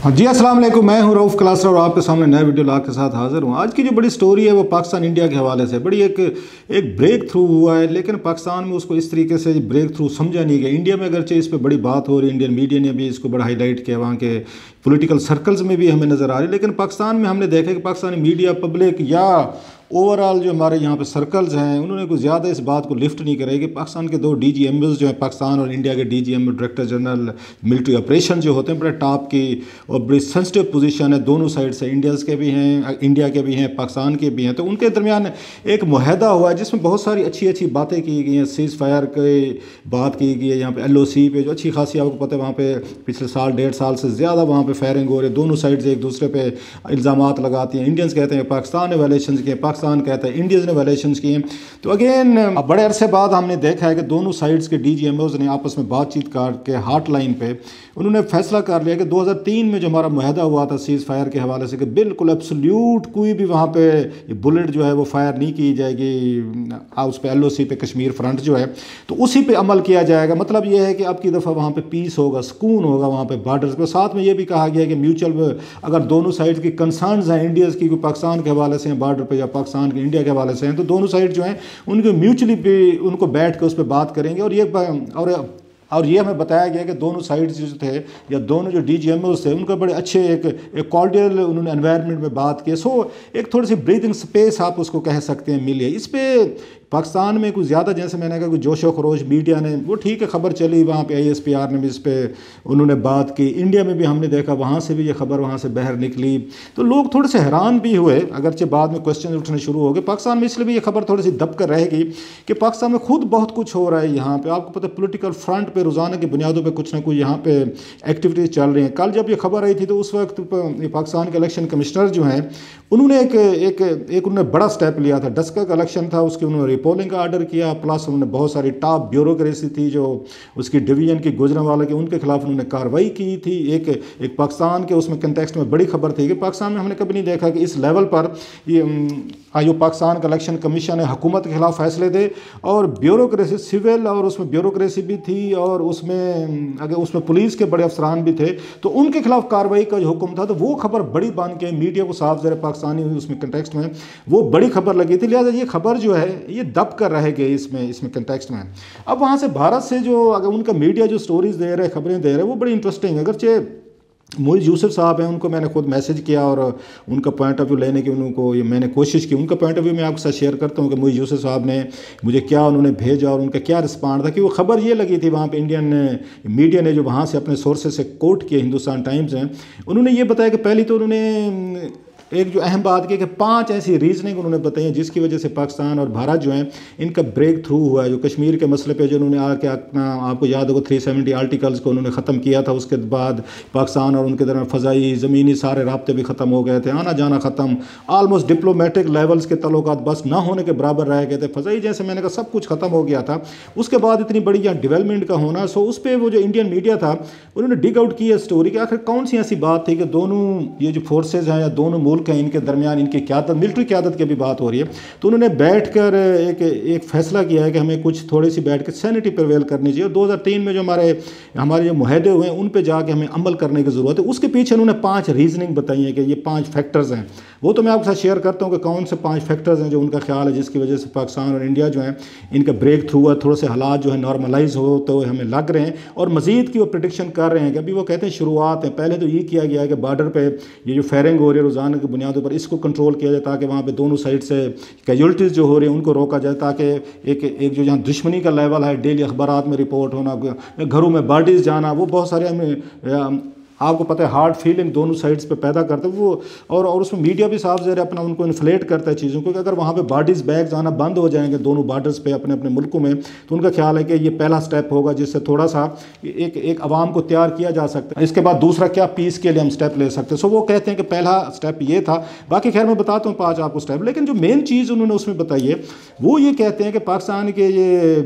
हाँ जी, अस्सलाम वालेकुम। मैं हूँ रऊफ़ क्लासर और आपके सामने नया वीडियो ला के साथ हाज़िर हूँ। आज की जो बड़ी स्टोरी है वो पाकिस्तान इंडिया के हवाले से बड़ी एक ब्रेक थ्रू हुआ है, लेकिन पाकिस्तान में उसको इस तरीके से ब्रेक थ्रू समझा नहीं गया। इंडिया में अगरचे इस पर बड़ी बात हो रही है, इंडियन मीडिया ने भी इसको बड़ा हाईलाइट किया, वहाँ के पॉलिटिकल सर्कल्स में भी हमें नज़र आ रही है। लेकिन पाकिस्तान में हमने देखा कि पाकिस्तानी मीडिया, पब्लिक या ओवरऑल जो हमारे यहाँ पे सर्कल्स हैं, उन्होंने कुछ ज़्यादा इस बात को लिफ्ट नहीं करा कि पाकिस्तान के दो DGMOs जो हैं, पाकिस्तान और इंडिया के DGMO director general military operation जो होते हैं, बड़े टॉप की और बड़ी सेंसिटिव पोजीशन है दोनों साइड से, इंडिया के भी हैं, पाकिस्तान के भी हैं। तो उनके दरमियान एक मुआहदा हुआ है जिसमें बहुत सारी अच्छी अच्छी बातें की गई हैं। सीज़ फायर की बात की गई है, यहाँ पे LOC पे जो अच्छी खासी आपको पता है, वहाँ पे पिछले साल 1.5 साल से ज़्यादा वहाँ पे फायरिंग हो रही है। दोनों साइड से एक दूसरे पे इल्ज़ामात लगाती हैं। इंडियंस कहते हैं पाकिस्तान ने वायलेशन किए, पाकिस्तान कहता है इंडियंस ने वायलेशन किए। तो अगेन बड़े अरसे बाद हमने देखा है कि दोनों साइड्स के DGMOs ने आपस में बातचीत करके हॉटलाइन पे उन्होंने फैसला कर लिया कि 2003 में जो हमारा मुआहदा हुआ था सीज़ फायर के हवाले से, कि बिल्कुल एब्सोल्यूट कोई भी वहाँ पे बुलेट जो है वो फायर नहीं की जाएगी उस पर LOC पे, कश्मीर फ्रंट जो है, तो उसी पे अमल किया जाएगा। मतलब ये है कि अब की दफ़ा वहाँ पे पीस होगा, सुकून होगा वहाँ पे बॉर्डर्स पे। साथ में ये भी कहा गया कि म्यूचुअल अगर दोनों साइड की कंसर्न्स हैं, इंडियाज़ की पाकिस्तान के हवाले से हैं बॉर्डर पे या पाकिस्तान के इंडिया के हवाले से हैं, तो दोनों साइड जो हैं उनको म्यूचुअली भी उनको बैठ कर उस पर बात करेंगे। और ये हमें बताया गया कि दोनों साइड्स जो थे या दोनों जो DGMOs थे उनका बड़े अच्छे एक कॉर्डियल उन्होंने एनवायरनमेंट में बात की। सो एक थोड़ी सी ब्रीदिंग स्पेस आप उसको कह सकते हैं मिली है। इस पर पाकिस्तान में कुछ ज़्यादा, जैसे मैंने कहा, कुछ जोशो खरोश मीडिया ने, वो ठीक है, खबर चली, वहाँ पे ISPR ने भी इस पर उन्होंने बात की। इंडिया में भी हमने देखा, वहाँ से भी ये खबर वहाँ से बाहर निकली, तो लोग थोड़े से हैरान भी हुए, अगरचे बाद में क्वेश्चन उठने शुरू हो गए। पाकिस्तान में इसलिए भी ये खबर थोड़ी सी दब कर रहेगी कि पाकिस्तान में खुद बहुत कुछ हो रहा है यहाँ पर। आपको पता है पॉलिटिकल फ्रंट पर रोज़ाना की बुनियादों पर कुछ ना कुछ यहाँ पे एक्टिविटीज़ चल रही हैं। कल जब ये खबर आई थी तो उस वक्त पाकिस्तान के इलेक्शन कमिश्नर जो हैं उन्होंने एक उन्होंने बड़ा स्टेप लिया था। डस्का का इलेक्शन था, उसके उन्होंने रिपोलिंग का आर्डर किया, प्लस उन्होंने बहुत सारी टॉप ब्यूरोक्रेसी थी जो उसकी डिवीजन की गुजरांवाला के, उनके खिलाफ उन्होंने कार्रवाई की थी। एक पाकिस्तान के उसमें कंटेक्स्ट में बड़ी खबर थी कि पाकिस्तान में हमने कभी नहीं देखा कि इस लेवल पर ये जो पाकिस्तान का इलेक्शन कमीशन है हुकूमत के खिलाफ फैसले दे, और ब्यूरोक्रेसी सिविल और उसमें ब्यूरोक्रेसी भी थी, और उसमें पुलिस के बड़े अफसरान भी थे, तो उनके खिलाफ कार्रवाई का जो हुक्म था, तो वो खबर बड़ी बन के मीडिया को साफ ज़रा पाकिस्तानी उसमें कंटेक्स्ट में वो बड़ी खबर लगी थी। लिहाजा ये खबर जो है ये दब कर रह गई इसमें कंटेक्स्ट में। अब वहाँ से भारत से जो अगर उनका मीडिया जो स्टोरीज दे रहे हैं, खबरें दे रहे हैं, वो बड़ी इंटरेस्टिंग है। अगरचे मोइज़ यूसुफ साहब हैं, उनको मैंने खुद मैसेज किया और उनका पॉइंट ऑफ व्यू लेने की उनको ये मैंने कोशिश की। उनका पॉइंट ऑफ व्यू मैं आपके साथ शेयर करता हूँ कि मोइज़ यूसुफ साहब ने मुझे क्या उन्होंने भेजा और उनका क्या रिस्पॉन्ड था। कि वो खबर ये लगी थी, वहाँ पे इंडियन मीडिया ने जो वहाँ से अपने सोर्सेज से कोट किए, हिंदुस्तान टाइम्स हैं, उन्होंने ये बताया कि पहली तो उन्होंने एक जो अहम बात की कि 5 ऐसी रीजनिंग उन्होंने बताई हैं जिसकी वजह से पाकिस्तान और भारत जो हैं इनका ब्रेक थ्रू हुआ है। जो कश्मीर के मसले पे जो उन्होंने आके अपना, आपको याद होगा 370 आर्टिकल्स को उन्होंने ख़त्म किया था, उसके बाद पाकिस्तान और उनके दरमियान फ़ज़ाई ज़मीनी सारे राब्ते भी ख़त्म हो गए थे, आना जाना ख़त्म, आलमोस्ट डिप्लोमेटिक लेवल्स के तल्लुकात बस ना होने के बराबर रह गए थे। फ़ज़ाई जैसे मैंने कहा सब कुछ ख़त्म हो गया था। उसके बाद इतनी बड़ी यहाँ डेवलपमेंट का होना, सो उस पर वो जो इंडियन मीडिया था उन्होंने डिग आउट किया स्टोरी कि आखिर कौन सी ऐसी बात थी कि दोनों ये जो फोर्सेज हैं या दोनों मुल्क हैं इनके दरमियान इनकी क्यादत, मिलिट्री क्यादत की भी बात हो रही है, तो उन्होंने बैठकर एक फैसला किया है कि हमें कुछ थोड़ी सी बैठ कर सैनिटी प्रिवेल करनी चाहिए। 2003 में जो हमारे जो मुआहदे हुए हैं उन पे जाके हमें अमल करने की ज़रूरत है। उसके पीछे उन्होंने 5 रीजनिंग बताई है कि ये 5 फैक्टर्स हैं। वो तो मैं आपके साथ शेयर करता हूँ कि कौन से 5 फैक्टर्स हैं जो उनका ख्याल है जिसकी वजह से पाकिस्तान और इंडिया जो है इनका ब्रेक थ्रू है, थोड़े से हालात जो है नॉर्मलाइज होते हुए हमें लग रहे हैं, और मज़ीद की वो प्रेडिक्शन कर रहे हैं कि अभी वो कहते हैं शुरुआत है। पहले तो ये किया गया है कि बॉर्डर पर ये जो फायरिंग हो रही है रोज़ाना की बुनियादों पर, इसको कंट्रोल किया जाए ताकि वहाँ पे दोनों साइड से कैजुअल्टीज़ जो हो रही हैं उनको रोका जाए, ताकि एक जो यहाँ दुश्मनी का लेवल है, डेली अखबारात में रिपोर्ट होना, घरों में बॉडीज़ जाना, वो बहुत सारे आपको पता है हार्ड फीलिंग दोनों साइड्स पे पैदा करते हैं वो, और उसमें मीडिया भी साफ ज़रा अपना उनको इन्फ्लेट करता है चीज़ों को कि अगर वहाँ पे बॉडीज़ बैग्स आना बंद हो जाएंगे दोनों बॉर्डर्स पे अपने अपने मुल्कों में, तो उनका ख्याल है कि ये पहला स्टेप होगा जिससे थोड़ा सा एक आवाम को तैयार किया जा सकता है। इसके बाद दूसरा क्या पीस के लिए हम स्टेप ले सकते हैं। सो वो कहते हैं कि पहला स्टेप ये था। बाकी खैर मैं बताता हूँ 5 आपको स्टेप, लेकिन जो मेन चीज़ उन्होंने उसमें बताई है वो ये कहते हैं कि पाकिस्तान के ये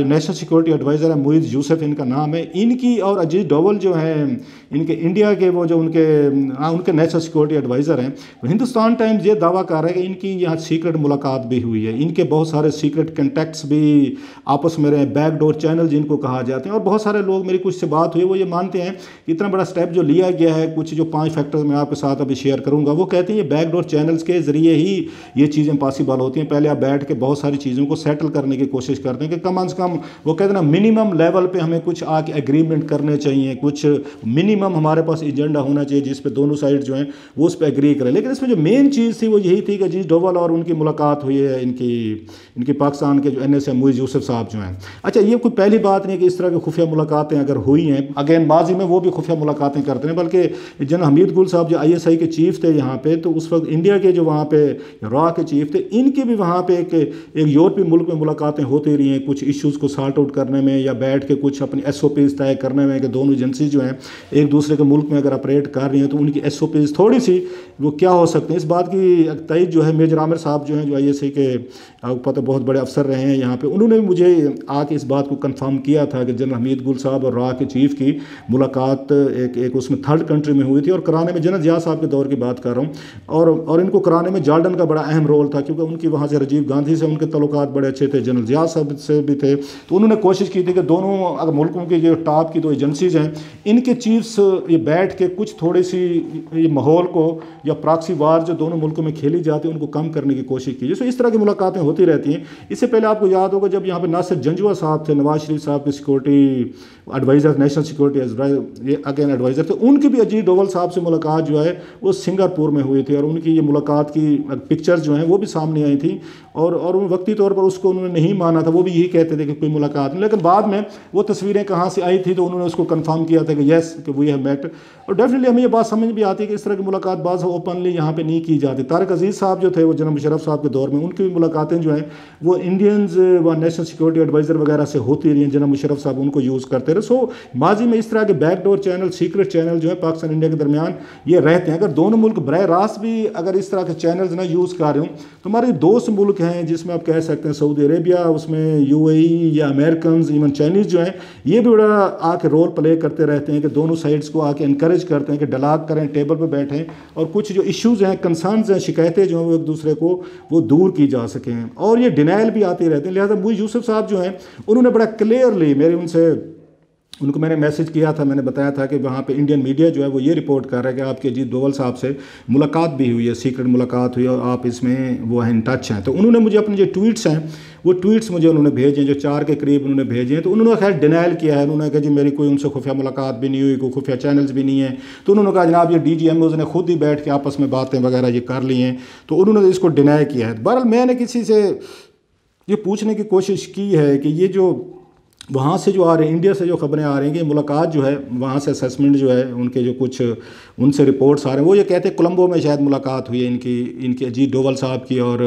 नेशनल सिक्योरिटी एडवाइज़र है मोइज़ यूसुफ इनका नाम है, इनकी और अजीत डोवल जो हैं इनके इनके इंडिया के वो जो उनके नेशनल सिक्योरिटी एडवाइज़र हैं, हिंदुस्तान टाइम्स ये दावा कर रहे हैं कि इनकी यहाँ सीक्रेट मुलाकात भी हुई है, इनके बहुत सारे सीक्रेट कंटैक्ट्स भी आपस में रहे, बैकडोर चैनल जिनको कहा जाते हैं। और बहुत सारे लोग, मेरी कुछ से बात हुई, वो ये मानते हैं कि इतना बड़ा स्टेप जो लिया गया है, कुछ जो 5 फैक्टर्स मैं आपके साथ अभी शेयर करूँगा, वो कहते हैं ये बैकडोर चैनल्स के ज़रिए ही ये चीज़ें पॉसिबल होती हैं। पहले आप बैठ के बहुत सारी चीज़ों को सेटल करने की कोशिश करते हैं कि कम से कम, वो कहते हैं ना, मिनिमम लेवल पे हमें कुछ आके एग्रीमेंट करने चाहिए, कुछ मिनिमम हमारे पास एजेंडा होना चाहिए जिस पे दोनों साइड जो हैं वो उस पर एग्री करें। लेकिन इसमें जो मेन चीज़ थी वो यही थी कि अजीज डोवल और उनकी मुलाकात हुई है, इनकी पाकिस्तान के जो NSA मुइज़ यूसुफ साहब जो हैं। अच्छा, ये कोई पहली बात नहीं है कि इस तरह की खुफिया मुलाकातें अगर हुई हैं, अगेन माजी में वो भी खुफिया मुलाकातें करते हैं, बल्कि जनरल हमीद गुल साहब जो ISI के चीफ थे यहाँ पे, तो उस वक्त इंडिया के जो वहाँ पे रॉ के चीफ थे, इनकी भी वहाँ पे एक यूरोपीय मुल्क में मुलाकातें होती रही हैं, कुछ इश्यूज़ को सॉर्ट आउट करने में या बैठ के कुछ अपनी SOPs तय करने में, कि दोनों एजेंसी जो हैं एक दूसरे के मुल्क में अगर ऑपरेट कर रही हैं तो उनकी SOPs थोड़ी सी वो क्या हो सकते हैं। इस बात की तईद जो है मेजर आमिर साहब जो हैं, जो ISI के पता बहुत बड़े अफसर रहे हैं यहाँ पे, उन्होंने मुझे आके इस बात को कंफर्म किया था कि जनरल हमीद गुल साहब और रॉ के चीफ की मुलाकात एक उसमें थर्ड कंट्री में हुई थी, और कराने में जनरल जिया साहब के दौर की बात कर रहा हूँ, और इनको कराने में जॉर्डन का बड़ा अहम रोल था, क्योंकि उनकी वहाँ से राजीव गांधी से उनके तल्लुकात बड़े अच्छे थे, जनरल जिया साहब से भी थे। तो उन्होंने कोशिश की थी कि दोनों अगर मुल्कों की जो टॉप की दो एजेंसीज हैं, इनके चीफ्स ये बैठ के कुछ थोड़ी सी ये माहौल को या प्रॉक्सी वार जो दोनों मुल्कों में खेली जाती है उनको कम करने की कोशिश की। सो इस तरह की मुलाकातें होती रहती हैं। इससे पहले आपको याद होगा जब यहाँ पे नासिर जंजुआ साहब थे, नवाज शरीफ साहब के security adviser, national security again adviser थे, उनकी भी अजीत डोवल साहब से मुलाकात जो है वो सिंगापुर में हुई थी, और उनकी ये मुलाकात की पिक्चर्स जो हैं वो भी सामने आई थी, और वक्ती तौर पर उसको उन्होंने नहीं माना था, वो भी यही कहते थे कि कोई मुलाकात नहीं। लेकिन बाद में वो तस्वीरें कहाँ से आई थी तो उन्होंने उसको कंफर्म किया था कि येस कि वी हैव मेट। और डेफिनेटली हमें ये बात समझ भी आती है कि इस तरह की मुलाकात बाज़ ओपनली यहाँ पे नहीं की जाती। तारिक अजीज़ साहब जो थे वो जनरल मुशर्रफ साहब के दौर में, उनकी भी मुलाकातें जो हैं वो इंडियंस व नेशनल सिक्योरिटी एडवाइज़र वगैरह से होती रही हैं, जनरल मुशर्रफ साहब उनको यूज़ करते रहे। सो माजी में इस तरह के बैकडोर चैनल, सीक्रेट चैनल जो है पाकिस्तान इंडिया के दरमियान ये रहते हैं। अगर दोनों मुल्क बरह रास्त भी अगर इस तरह के चैनल्स ना यूज़ कर रहे हो तो हमारे दोस्त मुल्क हैं जिसमें आप कह सकते हैं सऊदी अरेबिया, उसमें UAE या अमेरिकन, इवन चाइनीज़ जो हैं, ये भी बड़ा आके रोल प्ले करते रहते हैं कि दोनों साइड्स को आके इनकरेज करते हैं कि डायलॉग करें, टेबल पर बैठें, और कुछ जो इश्यूज़ हैं, कंसर्न्स हैं, शिकायतें जो हैं वो एक दूसरे को वो दूर की जा सकें। और ये डिनाइल भी आते रहते हैं। लिहाजा मुइज़ यूसुफ साहब जो हैं उन्होंने बड़ा क्लियरली उनको मैंने मैसेज किया था, मैंने बताया था कि वहाँ पे इंडियन मीडिया जो है वो ये रिपोर्ट कर रहा है कि आपके अजीत डोवल साहब से मुलाकात भी हुई है, सीक्रेट मुलाकात हुई है, और आप इसमें वो हैं, इन टच हैं। तो उन्होंने मुझे अपने जो ट्वीट्स हैं वो ट्वीट्स मुझे उन्होंने भेजे, जो 4 के करीब उन्होंने भेजे हैं। तो उन्होंने खैर डिनाइल किया है, उन्होंने कहा जी मेरी कोई उनसे खुफिया मुलाकात भी नहीं हुई, कोई खुफिया चैनल्स भी नहीं है। तो उन्होंने कहा जनाब ये DGMOs ने खुद ही बैठ के आपस में बातें वगैरह ये कर ली हैं, तो उन्होंने इसको डिनाई किया है। बहरहाल मैंने किसी से ये पूछने की कोशिश की है कि ये जो वहाँ से जो आ रहे हैं, इंडिया से जो खबरें आ रही हैं कि मुलाकात जो है वहाँ से असेसमेंट जो है उनके जो कुछ उनसे रिपोर्ट्स आ रहे हैं, वो ये कहते हैं कोलंबो में शायद मुलाकात हुई है इनकी अजीत डोवल साहब की और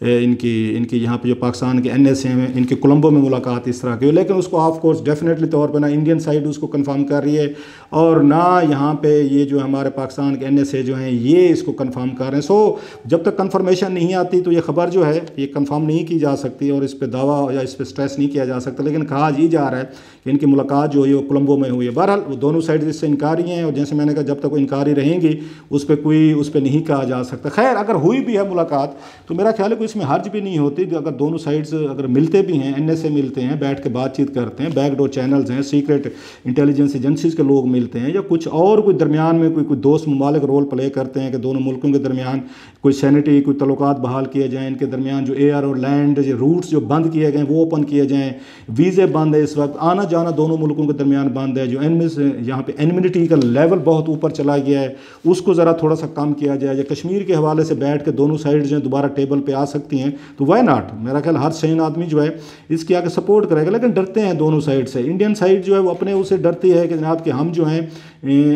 इनकी यहाँ पे जो पाकिस्तान के NSA हैं इनके कोलंबो में मुलाकात इस तरह की हुई। लेकिन उसको ऑफ कोर्स डेफिनेटली तौर पर ना इंडियन साइड उसको कंफर्म कर रही है और ना यहाँ पे ये जो हमारे पाकिस्तान के NSA जो हैं ये इसको कंफर्म कर रहे हैं। सो जब तक कंफर्मेशन नहीं आती तो ये खबर जो है ये कंफर्म नहीं की जा सकती और इस पर दावा या इस पर स्ट्रेस नहीं किया जा सकता। लेकिन कहा ये जा रहा है कि इनकी मुलाकात जो है वो कोलंबो में हुई है। बहरहाल वो दोनों साइड इससे इनकारी हैं और जैसे मैंने कहा जब तक वो इनकारी रहेंगी उस पर नहीं कहा जा सकता। खैर अगर हुई भी है मुलाकात तो मेरा ख्याल है कोई इसमें हर्ज भी नहीं होती। अगर दोनों साइड्स अगर मिलते भी हैं, NSA मिलते हैं, बैठ के बातचीत करते हैं, बैकडोर चैनल्स हैं, सीक्रेट इंटेलिजेंस एजेंसीज के लोग मिलते हैं या कुछ और कोई दरमियान में कोई दोस्त ममालिक रोल प्ले करते हैं कि दोनों मुल्कों के दरमियान कोई सैनिटरी कोई तल्लुकात बहाल किए जाएँ, इनके दरमियान जो एयर और लैंड जो रूट्स जो बंद किए गए वो ओपन किए जाएँ, वीज़े बंद है, इस वक्त आना जाना दोनों मुल्कों के दरमियान बंद है, जो यहाँ पे एनिमिटी का लेवल बहुत ऊपर चला गया है उसको ज़रा थोड़ा सा कम किया जाए, या कश्मीर के हवाले से बैठ के दोनों साइड जो दोबारा टेबल पे आ सकती हैं तो वाई नॉट। मेरा ख्याल हर सही आदमी जो है इसकी आगे सपोर्ट करेगा। लेकिन डरते हैं दोनों साइड से। इंडियन साइड जो है वो अपने उसे डरती है कि जनाब कि हम जो हैं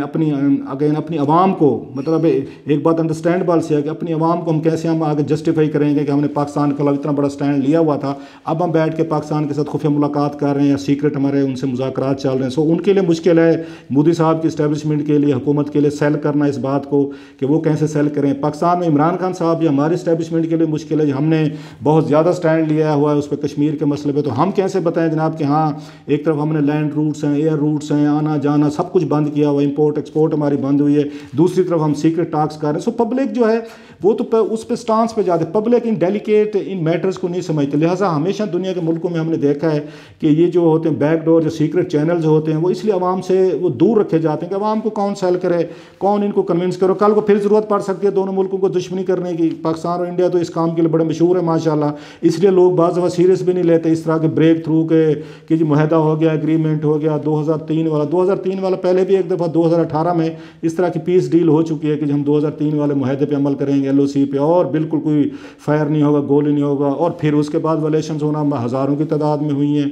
अपनी आवाम को, मतलब एक बात अंडरस्टैंडेबल से है कि अपनी आवाम को हम कैसे हम आगे जस्टिफाई करेंगे कि हमने पाकिस्तान के खिलाफ इतना बड़ा स्टैंड लिया हुआ था, अब हम बैठ के पाकिस्तान के साथ खुफिया मुलाकात कर रहे हैं या सीक्रेट हमारे उनसे मुज़ाकरात चल रहे हैं। सो उनके लिए मुश्किल है, मोदी साहब की इस्टेब्लिशमेंट के लिए, हुकूमत के लिए सेल करना इस बात को कि वो कैसे सेल करें। पाकिस्तान में इमरान खान साहब या हमारी इस्टेब्लिशमेंट के लिए मुश्किल है, हमने बहुत ज़्यादा स्टैंड लिया हुआ है उस पर कश्मीर के मसले पर, तो हम कैसे बताएं जनाब कि हाँ एक तरफ हमने लैंड रूट्स हैं, एयर रूट्स हैं, आना जाना सब कुछ बंद किया हुआ, इंपोर्ट एक्सपोर्ट हमारी बंद हुई है, दूसरी तरफ हम सीक्रेट टॉक्स कर रहे हैं। सो पब्लिक जो है वो तो उस पर स्टांस पे जाते, public in delicate in matters को नहीं समझते। लिहाजा हमेशा दुनिया के मुल्कों में हमने देखा है कि ये जो होते हैं बैकडोर, जो सीक्रेट चैनल्स होते हैं, वो इसलिए आवाम से वो दूर रखे जाते हैं कि आवाम को कौन सेल करे, कौन इनको कन्विंस करो। कल को फिर ज़रूरत पड़ सकती है दोनों मुल्कों को दुश्मनी करने की। पाकिस्तान और इंडिया तो इस काम के लिए बड़े मशहूर है माशाल्लाह, इसलिए लोग बाज़ दफ़ा सीरियस भी नहीं लेते इस तरह के ब्रेक थ्रू के कि जी मुआहदा हो गया, एग्रीमेंट हो गया। 2003 वाला पहले भी एक दफ़ा 2018 में इस तरह की पीस डील हो चुकी है कि हम 2003 वाले मुआहदे पे अमल करेंगे, LOC पे, और बिल्कुल कोई फायर नहीं होगा, गोली नहीं होगा। और फिर उसके बाद वलेशंस होना हज़ारों की तादाद में हुई हैं,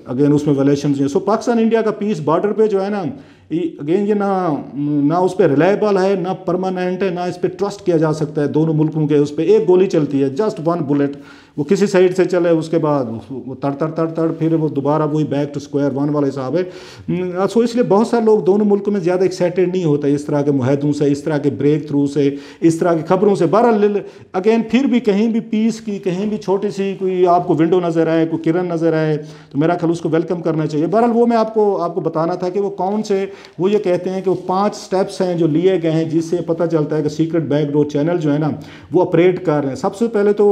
अगेन उसमें वलेशंस हैं। सो पाकिस्तान इंडिया का पीस बॉर्डर पे जो है ना, अगेन ये ना उस पर रिलायबल है, ना परमानेंट है, ना इस पर ट्रस्ट किया जा सकता है दोनों मुल्कों के। उस पर एक गोली चलती है, जस्ट वन बुलेट, वो किसी साइड से चले, उसके बाद वो तड़ फिर वो दोबारा वही बैक टू स्क्वायर वन वाला हिसाब है। सो इसलिए बहुत सारे लोग दोनों मुल्कों में ज़्यादा एक्साइटेड नहीं होता इस तरह के मुआहदों से, इस तरह के ब्रेक थ्रू से, इस तरह की खबरों से। बहरहाल अगेन फिर भी कहीं भी पीस की कहीं भी छोटी सी कोई आपको विंडो नज़र आए, कोई किरण नज़र आए, तो मेरा ख्याल उसको वेलकम करना चाहिए। बहरहाल वो मैं आपको बताना था कि वो कौन से, वो ये कहते हैं कि वो 5 स्टेप्स हैं जो लिए गए हैं जिससे पता चलता है कि सीक्रेट बैकडोर चैनल जो है ना वो ऑपरेट कर रहे हैं। सबसे पहले तो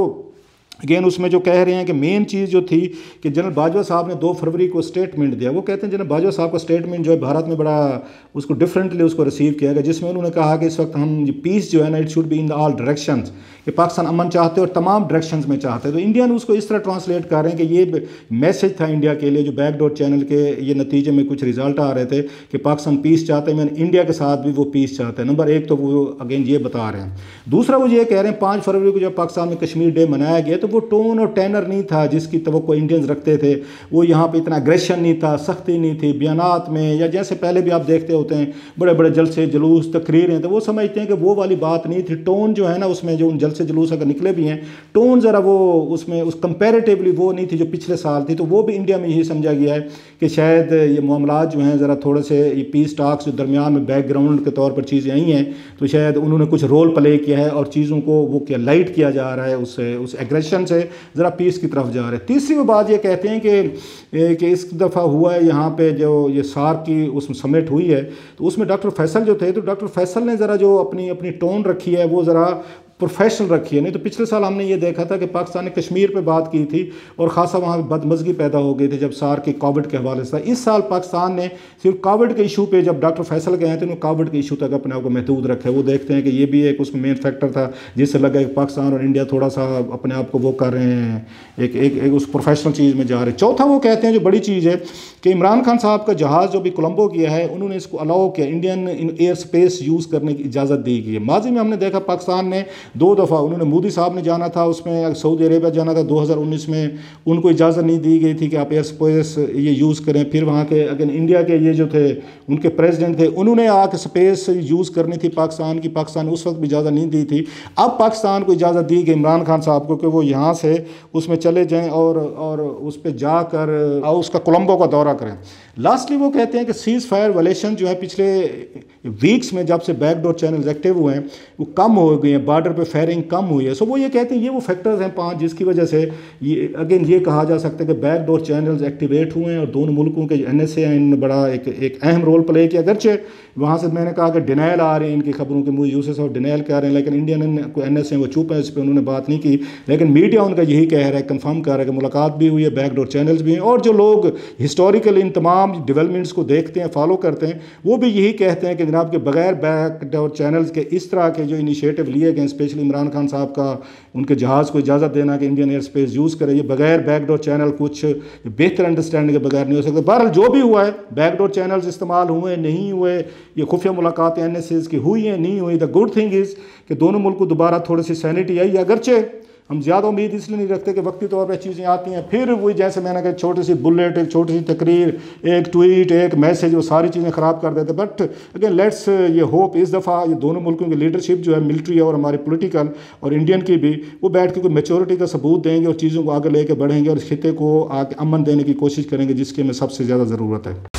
अगेन उसमें जो कह रहे हैं कि मेन चीज़ जो थी कि जनरल बाजवा साहब ने 2 फरवरी को स्टेटमेंट दिया। वो कहते हैं जनरल बाजवा साहब का स्टेटमेंट जो है भारत में बड़ा उसको डिफरेंटली उसको रिसीव किया गया, जिसमें उन्होंने कहा कि इस वक्त हम पीस जो है ना it should be in all directions, कि पाकिस्तान अमन चाहते हैं और तमाम डायरेक्शंस में चाहते हैं। तो इंडिया ने उसको इस तरह ट्रांसलेट कर रहे हैं कि ये मैसेज था इंडिया के लिए, जो बैकडोर चैनल के ये नतीजे में कुछ रिजल्ट आ रहे थे कि पाकिस्तान पीस चाहते हैं, मैंने इंडिया के साथ भी वो पीस चाहते हैं। नंबर 1 तो वो अगेन ये बता रहे हैं। दूसरा वो ये कह रहे हैं 5 फरवरी को जब पाकिस्तान में कश्मीर डे मनाया गया तो वो टोन और टेनर नहीं था जिसकी तवक्को इंडियंस रखते थे। वो यहाँ पे इतना एग्रेशन नहीं था, सख्ती नहीं थी बयानात में, या जैसे पहले भी आप देखते होते हैं बड़े बड़े जलसे जुलूस तकरीरें, तो वो समझते हैं कि वो वाली बात नहीं थी। टोन जो है ना उसमें जो उन जलसे जुलूस अगर निकले भी हैं, टोन ज़रा वो उसमें उस कंपेरेटिवली वो नहीं थी जो पिछले साल थी। तो वो भी इंडिया में यही समझा गया है कि शायद ये मामला जो हैं ज़रा थोड़े से ये पीस टॉक्स जो दरमियान में बैकग्राउंड के तौर पर चीज़ें आई हैं, तो शायद उन्होंने कुछ रोल प्ले किया है और चीज़ों को वो क्या लाइट किया जा रहा है, उससे उस एग्रेशन से ज़रा पीस की तरफ जा रहे हैं। तीसरी वो बात ये कहते हैं कि इस दफ़ा हुआ है यहाँ पे जो ये सार्क की उस समिट हुई है, तो उसमें डॉक्टर फैसल जो थे, तो डॉक्टर फैसल ने ज़रा जो अपनी टोन रखी है वो ज़रा प्रोफेशनल रखी है। नहीं तो पिछले साल हमने ये देखा था कि पाकिस्तान ने कश्मीर पे बात की थी और ख़ासा वहाँ बदमज़गी पैदा हो गई थी जब सार्क के कोविड के हवाले से। इस साल पाकिस्तान ने सिर्फ कोविड के इशू पे, जब डॉक्टर फैसल गए थे, उन्होंने कोविड के इशू तक अपने आप को महदूद रखा है। वो देखते हैं कि ये भी एक उसमें मेन फैक्टर था जिससे लगा कि पाकिस्तान और इंडिया थोड़ा सा अपने आप को वो कर रहे हैं, एक उस प्रोफेशनल चीज़ में जा रहे हैं। चौथा वो कहते हैं जो बड़ी चीज़ है कि इमरान खान साहब का जहाज़ जो भी कोलंबो किया है, उन्होंने इसको अलाउ किया, इंडियन एयर स्पेस यूज़ करने की इजाज़त दी गई है। माजी में हमने देखा पाकिस्तान ने 2 दफ़ा, उन्होंने मोदी साहब ने जाना था, उसमें सऊदी अरेबिया जाना था 2019 में, उनको इजाज़त नहीं दी गई थी कि आप एयर स्पेस ये यूज़ करें। फिर वहाँ के अगेन इंडिया के ये जो थे उनके प्रेसिडेंट थे, उन्होंने आके स्पेस यूज़ करनी थी पाकिस्तान की, पाकिस्तान उस वक्त भी इजाज़त नहीं दी थी। अब पाकिस्तान को इजाज़त दी गई इमरान खान साहब को कि वो यहाँ से उसमें चले जाएँ और उस पर जाकर उसका कोलंबो का दौरा करें। लास्टली वो कहते हैं कि सीज़ फायर वायलेशन जो है पिछले वीक्स में जब से बैकडोर चैनल्स एक्टिव हुए हैं वो कम हो गए हैं, बॉर्डर पे फायरिंग कम हुई है। सो वो ये कहते हैं ये वो फैक्टर्स हैं 5 जिसकी वजह से ये अगेन ये कहा जा सकता है कि बैकडोर चैनल्स एक्टिवेट हुए हैं और दोनों मुल्कों के NSA इन बड़ा एक अहम रोल प्ले किया। अगरचे वहाँ से मैंने कहा कि डिनाइल आ रहे हैं इनकी खबरों के, मुझे यूसेस और डिनाइल कर रहे हैं, लेकिन इंडियन को NSA वो चुप है, इस पर उन्होंने बात नहीं की। लेकिन मीडिया उनका यही कह रहा है, कन्फर्म कर रहा है कि मुलाकात भी हुई है, बैकडोर चैनल्स भी हैं, और जो लोग हिस्टोरिकल इन तमाम डेवलपमेंट्स को देखते हैं, फॉलो करते हैं, वो भी यही कहते हैं कि जनाब के बगैर बैकडोर चैनल्स के इस तरह के जो इनिशिएटिव लिए गए, स्पेशली इमरान खान साहब का उनके जहाज़ को इजाज़त देना कि इंडियन एयर स्पेस यूज़ करे, ये बगैर बैकडोर चैनल कुछ बेहतर अंडरस्टैंडिंग के बगैर नहीं हो सकता। बहरहाल जो भी हुआ है, बैकडोर चैनल्स इस्तेमाल हुए नहीं हुए, ये खुफिया मुलाकातें NSA की हुई हैं नहीं हुई, द गुड थिंग इज़ कि दोनों मुल्क को दोबारा थोड़ी सी सैनिटी आई। अगरचे हम ज़्यादा उम्मीद इसलिए नहीं रखते कि वक्ती तौर पर चीज़ें आती हैं, फिर वही जैसे मैंने कहा छोटी सी बुलेट, एक छोटी सी तकरीर, एक ट्वीट, एक मैसेज, वो सारी चीज़ें ख़राब कर देते। बट अगेन लेट्स ये होप इस दफ़ा ये दोनों मुल्कों की लीडरशिप जो है, मिलिट्री और हमारी पॉलिटिकल और इंडियन की भी, वो बैठ के कोई मेच्योरिटी का सबूत देंगे और चीज़ों को आगे लेके बढ़ेंगे और इस खिते को आगे अमन देने की कोशिश करेंगे जिसकी हमें सबसे ज़्यादा ज़रूरत है।